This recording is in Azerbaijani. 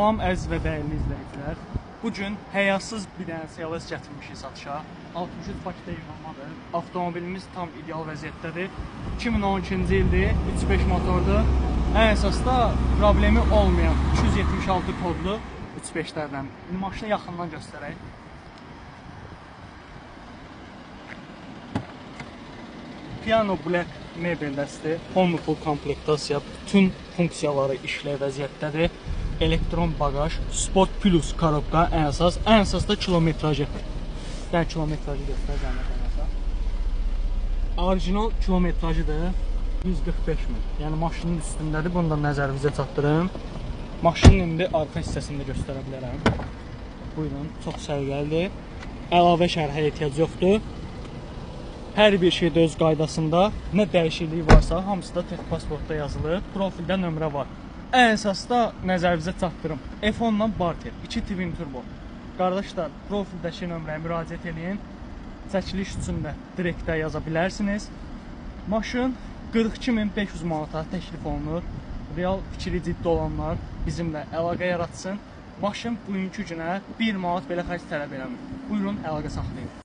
Salam əziz və dəyərli izləyicilər. Bugün həyasız bir dənə CLS gətirmişik satışa. 63 Bakıda yığılmadır. Avtomobilimiz tam ideal vəziyyətdədir. 2012-ci ildir, 3.5 motordur. Ən əsas da problemi olmayan 276 kodlu 3.5-lərdən. Maşını yaxından göstərək. Piano Black mebel dəsti, home full komplektasiya, bütün funksiyaları işləyə vəziyyətdədir. Elektron bagaj, Sport Plus korobka, ən əsas da kilometrajı. Gəl kilometrajı göstər, orijinal kilometrajıdır 145 min. Yəni maşının üstündədir, bunu da nəzərinizə çatdırım. Maşının indi arxa hissəsində göstərə bilərəm. Buyurun, çox səliqəlidir. Əlavə şərhə ehtiyac yoxdur. Hər bir şey də öz qaydasında. Nə dəyişikliyi varsa, hamısı da tək pasportda yazılır. Profildə nömrə var. Ən əsas da nəzərinizə çatdırım. F10-la Barter, 2 twin turbo. Qardaşlar, profildəki nömrəyə müraciət edin. Çəkiliş üçün də direktə yaza bilərsiniz. Maşın 42.500 manata təklif olunur. Real fikri ciddi olanlar bizimlə əlaqə yaratsın. Maşın bugünkü günə 1 manat belə xərc tələb eləmir. Buyurun, əlaqə saxlayın.